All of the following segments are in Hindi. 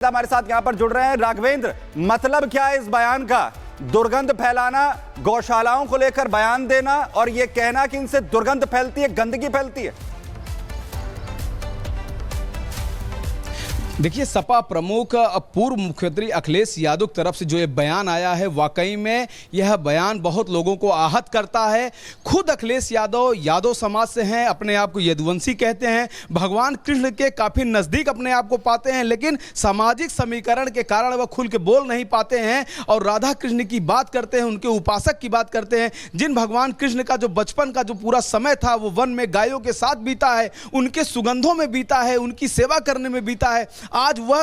हमारे साथ यहां पर जुड़ रहे हैं राघवेंद्र। मतलब क्या है इस बयान का? दुर्गंध फैलाना, गौशालाओं को लेकर बयान देना और यह कहना कि इनसे दुर्गंध फैलती है, गंदगी फैलती है। देखिए, सपा प्रमुख पूर्व मुख्यमंत्री अखिलेश यादव की तरफ से जो ये बयान आया है, वाकई में यह बयान बहुत लोगों को आहत करता है। खुद अखिलेश यादव समाज से हैं, अपने आप को यदुवंशी कहते हैं, भगवान कृष्ण के काफ़ी नज़दीक अपने आप को पाते हैं, लेकिन सामाजिक समीकरण के कारण वह खुल के बोल नहीं पाते हैं और राधा कृष्ण की बात करते हैं, उनके उपासक की बात करते हैं, जिन भगवान कृष्ण का जो बचपन का जो पूरा समय था वो वन में गायों के साथ बीता है, उनके सुगंधों में बीता है, उनकी सेवा करने में बीता है। आज वह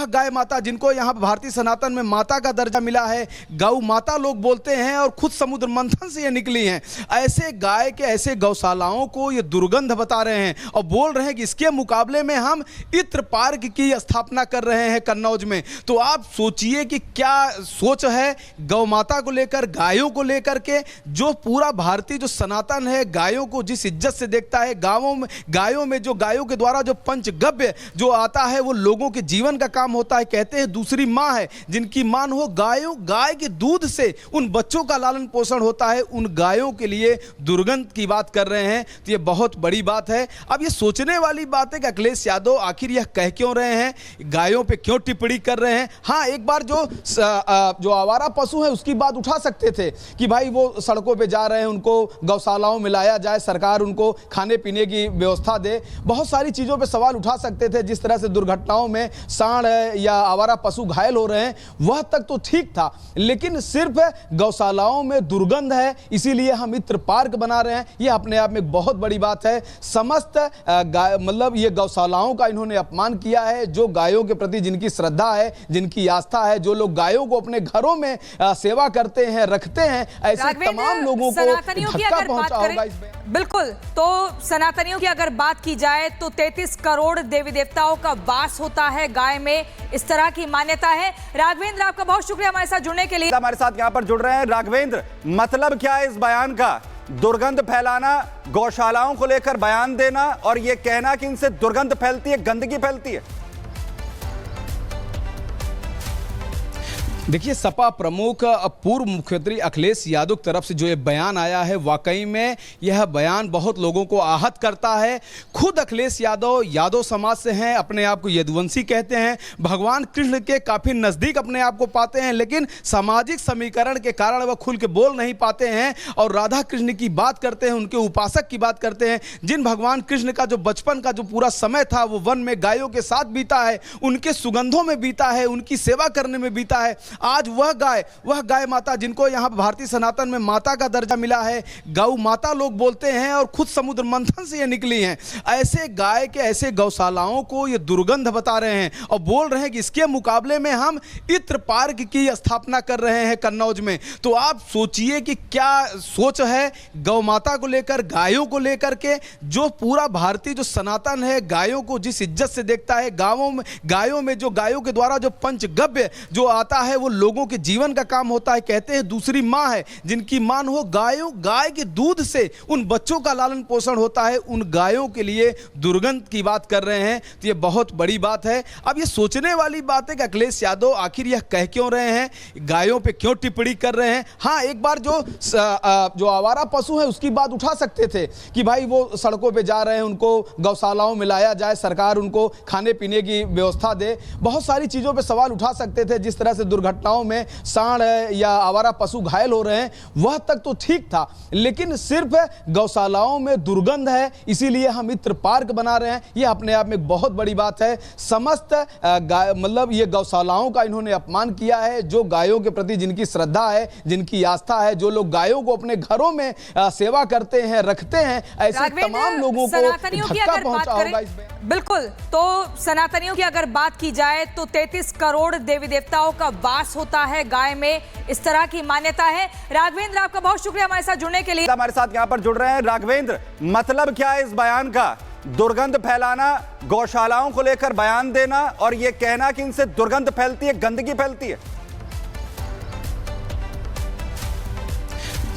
गाय माता जिनको यहाँ भारतीय सनातन में माता का दर्जा मिला है, गौ माता लोग बोलते हैं और खुद समुद्र मंथन से ये निकली हैं, ऐसे गाय के ऐसे गौशालाओं को ये दुर्गंध बता रहे हैं और बोल रहे हैं कि इसके मुकाबले में हम इत्र पार्क की स्थापना कर रहे हैं कन्नौज में। तो आप सोचिए कि क्या सोच है गौ माता को लेकर, गायों को लेकर के, जो पूरा भारतीय जो सनातन है गायों को जिस इज्जत से देखता है, गायों में जो गायों के द्वारा जो पंचगव्य जो आता है वो लोगों के जीवन का काम होता है। कहते हैं दूसरी माँ है, जिनकी मां हो गाय के दूध से उन बच्चों का लालन पोषण होता है, उन गायों के लिए दुर्गंध की बात कर रहे हैं। तो ये बहुत बड़ी बात है। अब ये सोचने वाली बात है कि अखिलेश यादव आखिर यह कह क्यों रहे हैं, गायों पे क्यों टिप्पणी कर रहे हैं। हाँ, एक बार जो आवारा पशु है उसकी बात उठा सकते थे कि भाई वो सड़कों पे जा रहे हैं, उनको गौशालाओं में लाया जाए, सरकार उनको खाने पीने की व्यवस्था दे, बहुत सारी चीज़ों पे सवाल उठा सकते थे। जिस तरह से दुर्घटनाओं में सांड है या आवारा पशु घायल हो रहे हैं वह तक तो ठीक था, लेकिन सिर्फ गौशालाओं में दुर्गंध है इसीलिए हम इत्र पार्क बना रहे हैं, यह अपने आप में एक बहुत बड़ी बात है। समस्त मतलब ये गौशालाओं का इन्होंने अपमान किया है। जो गायों के प्रति जिनकी श्रद्धा है, जिनकी आस्था है, जो लोग गायों को अपने घरों में सेवा करते हैं, रखते हैं, ऐसे तमाम लोगों को धक्का पहुंचा होगा इसमें। बिल्कुल। तो सनातनियों की अगर बात की जाए तो 33 करोड़ देवी देवताओं का वास होता है गाय में, इस तरह की मान्यता है। राघवेंद्र, आपका बहुत शुक्रिया हमारे साथ जुड़ने के लिए। हमारे साथ यहां पर जुड़ रहे हैं राघवेंद्र। मतलब क्या है इस बयान का? दुर्गंध फैलाना, गौशालाओं को लेकर बयान देना और यह कहना कि इनसे दुर्गंध फैलती है, गंदगी फैलती है। देखिए, सपा प्रमुख पूर्व मुख्यमंत्री अखिलेश यादव की तरफ से जो ये बयान आया है, वाकई में यह बयान बहुत लोगों को आहत करता है। खुद अखिलेश यादव समाज से हैं, अपने आप को यदुवंशी कहते हैं, भगवान कृष्ण के काफ़ी नज़दीक अपने आप को पाते हैं, लेकिन सामाजिक समीकरण के कारण वह खुल के बोल नहीं पाते हैं और राधा कृष्ण की बात करते हैं, उनके उपासक की बात करते हैं, जिन भगवान कृष्ण का जो बचपन का जो पूरा समय था वो वन में गायों के साथ बीता है, उनके सुगंधों में बीता है, उनकी सेवा करने में बीता है। आज वह गाय माता जिनको यहाँ भारतीय सनातन में माता का दर्जा मिला है, गौ माता लोग बोलते हैं और खुद समुद्र मंथन से ये निकली हैं, ऐसे गाय के ऐसे गौशालाओं को ये दुर्गंध बता रहे हैं और बोल रहे हैं कि इसके मुकाबले में हम इत्र पार्क की स्थापना कर रहे हैं कन्नौज में। तो आप सोचिए कि क्या सोच है गौ माता को लेकर, गायों को लेकर के, जो पूरा भारतीय जो सनातन है गायों को जिस इज्जत से देखता है, गायों में जो गायों के द्वारा जो पंचगव्य जो आता है वो लोगों के जीवन का काम होता है। कहते हैं दूसरी माँ है, जिनकी मां हो गाय के दूध से उन बच्चों का लालन पोषण होता है, उन गायों के लिए दुर्गंध की बात कर रहे हैं। तो ये बहुत बड़ी बात है। अब ये सोचने वाली बात है कि अखिलेश यादव आखिर यह कह क्यों रहे हैं, गायों पे क्यों टिप्पणी कर रहे हैं। हाँ, एक बार जो आवारा पशु है उसकी बात उठा सकते थे कि भाई वो सड़कों पे जा रहे हैं, उनको गौशालाओं में लाया जाए, सरकार उनको खाने पीने की व्यवस्था दे, बहुत सारी चीज़ों पर सवाल उठा सकते थे। जिस तरह से दुर्घटनाओं में सांड है या आवारा पशु घायल हो रहे हैं वह तक तो ठीक था, लेकिन सिर्फ गौशालाओं में दुर्गंध है इसीलिए हम इत्र पार्क बना रहे हैं, यह अपने आप में एक बहुत बड़ी बात है। समस्त मतलब ये गौशालाओं का इन्होंने अपमान किया है। जो गायों के प्रति जिनकी श्रद्धा है, जिनकी आस्था है, जो लोग गायों को अपने घरों में सेवा करते हैं, रखते हैं, ऐसे तमाम लोगों को धक्का पहुंचा होगा इसमें। बिल्कुल। तो सनातनियों की अगर बात की जाए तो 33 करोड़ देवी देवताओं का वास होता है गाय में, इस तरह की मान्यता है। राघवेंद्र, आपका बहुत शुक्रिया हमारे साथ जुड़ने के लिए। हमारे साथ यहां पर जुड़ रहे हैं राघवेंद्र। मतलब क्या है इस बयान का? दुर्गंध फैलाना, गौशालाओं को लेकर बयान देना और यह कहना कि इनसे दुर्गंध फैलती है, गंदगी फैलती है।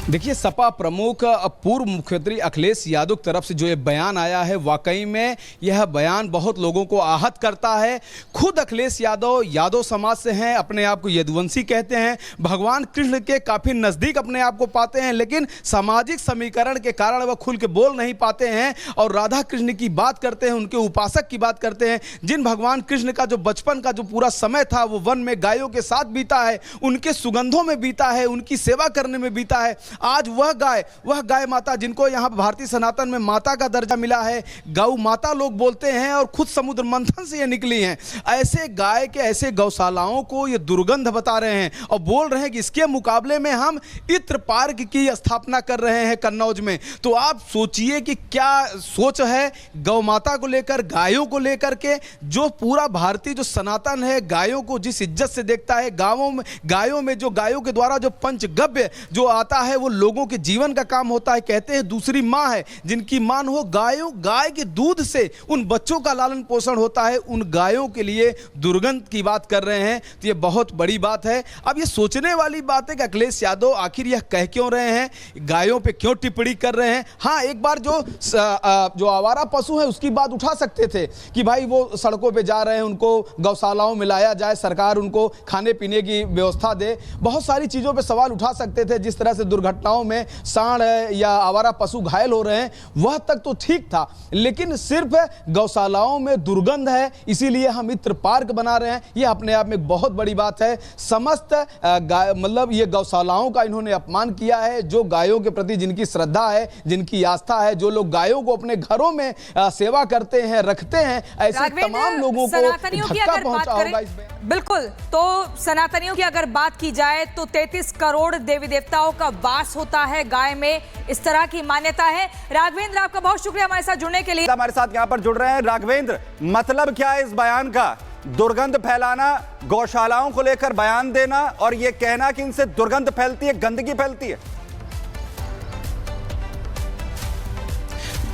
देखिए, सपा प्रमुख पूर्व मुख्यमंत्री अखिलेश यादव की तरफ से जो ये बयान आया है, वाकई में यह बयान बहुत लोगों को आहत करता है। खुद अखिलेश यादव समाज से हैं, अपने आप को यदुवंशी कहते हैं, भगवान कृष्ण के काफ़ी नज़दीक अपने आप को पाते हैं, लेकिन सामाजिक समीकरण के कारण वह खुल के बोल नहीं पाते हैं और राधा कृष्ण की बात करते हैं, उनके उपासक की बात करते हैं, जिन भगवान कृष्ण का जो बचपन का जो पूरा समय था वो वन में गायों के साथ बीता है, उनके सुगंधों में बीता है, उनकी सेवा करने में बीता है। आज वह गाय माता जिनको यहाँ भारतीय सनातन में माता का दर्जा मिला है, गौ माता लोग बोलते हैं और खुद समुद्र मंथन से ये निकली हैं, ऐसे गाय के ऐसे गौशालाओं को ये दुर्गंध बता रहे हैं और बोल रहे हैं कि इसके मुकाबले में हम इत्र पार्क की स्थापना कर रहे हैं कन्नौज में। तो आप सोचिए कि क्या सोच है गौ माता को लेकर, गायों को लेकर के, जो पूरा भारतीय जो सनातन है गायों को जिस इज्जत से देखता है, गायों में जो गायों के द्वारा जो पंचगव्य जो आता है वो लोगों के जीवन का काम होता है। कहते हैं दूसरी माँ है, जिनकी मान हो गाय के दूध से उन बच्चों का लालन पोषण होता है, उन गायों के लिए दुर्गंध की बात कर रहे हैं। तो ये बहुत बड़ी बात है। अब ये सोचने वाली बात है कि अखिलेश यादव आखिर यह कह क्यों रहे हैं, गायों पे क्यों टिप्पणी कर रहे हैं। हाँ, एक बार जो आवारा पशु है उसकी बात उठा सकते थे कि भाई वो सड़कों पे जा रहे हैं, उनको गौशालाओं में लाया जाए, सरकार उनको खाने पीने की व्यवस्था दे, बहुत सारी चीज़ों पे सवाल उठा सकते थे। जिस तरह से दुर्घटनाओं में सांड या आवारा पशु घायल हो रहे हैं वह तक तो ठीक था, लेकिन सिर्फ गौशालाओं में दुर्गंध है इसीलिए हम इत्र पार्क बना रहे हैं, यह अपने आप में एक बहुत बड़ी बात है। समस्त मतलब ये गौशालाओं का इन्होंने अपमान किया है। जो गायों के प्रति जिनकी श्रद्धा है, जिनकी आस्था है, जो लोग गायों को अपने घरों में सेवा करते हैं, रखते हैं, ऐसे तमाम लोगों को धक्का पहुंचा होगा इसमें। बिल्कुल, तो सनातनियों की अगर बात की जाए तो 33 करोड़ देवी देवताओं का वास होता है गाय में, इस तरह की मान्यता है। राघवेंद्र, आपका बहुत शुक्रिया हमारे साथ जुड़ने के लिए। हमारे साथ यहां पर जुड़ रहे हैं राघवेंद्र, मतलब क्या है इस बयान का? दुर्गंध फैलाना, गौशालाओं को लेकर बयान देना और यह कहना कि इनसे दुर्गंध फैलती है, गंदगी फैलती है।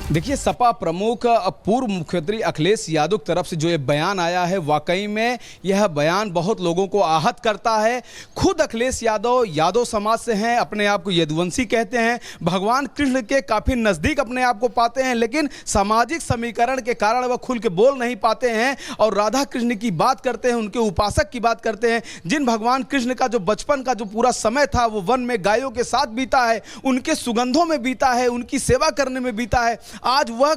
देखिए, सपा प्रमुख पूर्व मुख्यमंत्री अखिलेश यादव की तरफ से जो ये बयान आया है, वाकई में यह बयान बहुत लोगों को आहत करता है। खुद अखिलेश यादव समाज से हैं, अपने आप को यदुवंशी कहते हैं, भगवान कृष्ण के काफ़ी नज़दीक अपने आप को पाते हैं, लेकिन सामाजिक समीकरण के कारण वह खुल के बोल नहीं पाते हैं और राधा कृष्ण की बात करते हैं, उनके उपासक की बात करते हैं, जिन भगवान कृष्ण का जो बचपन का जो पूरा समय था वो वन में गायों के साथ बीता है, उनके सुगंधों में बीता है, उनकी सेवा करने में बीता है। आज वह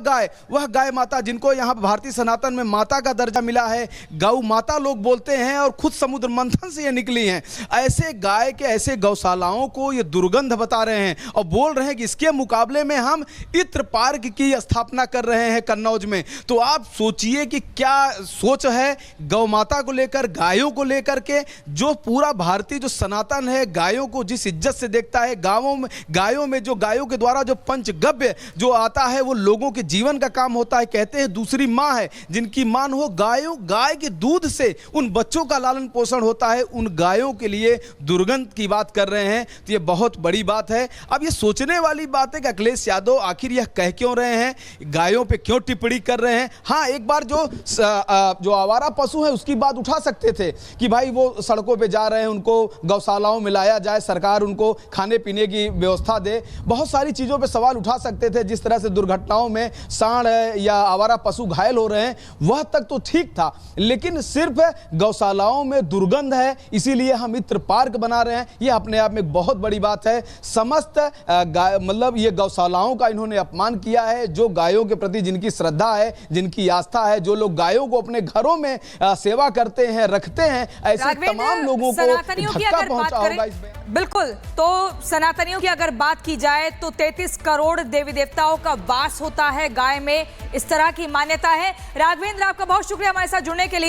गाय माता जिनको यहाँ भारतीय सनातन में माता का दर्जा मिला है, गौ माता लोग बोलते हैं और खुद समुद्र मंथन से ये निकली हैं, ऐसे गाय के ऐसे गौशालाओं को ये दुर्गंध बता रहे हैं और बोल रहे हैं कि इसके मुकाबले में हम इत्र पार्क की स्थापना कर रहे हैं कन्नौज में। तो आप सोचिए कि क्या सोच है गौ माता को लेकर, गायों को लेकर के, जो पूरा भारतीय जो सनातन है गायों को जिस इज्जत से देखता है, गायों में जो गायों के द्वारा जो पंचगव्य जो आता है वो लोगों के जीवन का काम होता है। कहते हैं दूसरी माँ है, जिनकी मान हो गाय के दूध से उन बच्चों का लालन पोषण होता है, उन गायों के लिए दुर्गंध की बात कर रहे हैं। तो ये बहुत बड़ी बात है। अब ये सोचने वाली बात है कि अखिलेश यादव आखिर यह कह क्यों रहे हैं, गायों पे क्यों टिप्पणी कर रहे हैं। हाँ, एक बार जो आवारा पशु है उसकी बात उठा सकते थे कि भाई वो सड़कों पे जा रहे हैं, उनको गौशालाओं में लाया जाए, सरकार उनको खाने पीने की व्यवस्था दे, बहुत सारी चीज़ों पर सवाल उठा सकते थे। जिस तरह से दुर्घटनाओं में सांड या आवारा पशु घायल हो रहे हैं वह तक तो ठीक था, लेकिन सिर्फ गौशालाओं में दुर्गंध है इसीलिए हम इत्र पार्क बना रहे हैं, यह अपने आप में एक बहुत बड़ी बात है। समस्त मतलब ये गौशालाओं का इन्होंने अपमान किया है। जो गायों के प्रति जिनकी श्रद्धा है, जिनकी आस्था है, जो लोग गायों को अपने घरों में सेवा करते हैं, रखते हैं, ऐसे तमाम लोगों को धक्का पहुंचा होगा इसमें। बिल्कुल, तो सनातनियों की अगर बात की जाए तो 33 करोड़ देवी देवताओं का वास होता है गाय में, इस तरह की मान्यता है। राघवेंद्र, आपका बहुत शुक्रिया हमारे साथ जुड़ने के लिए।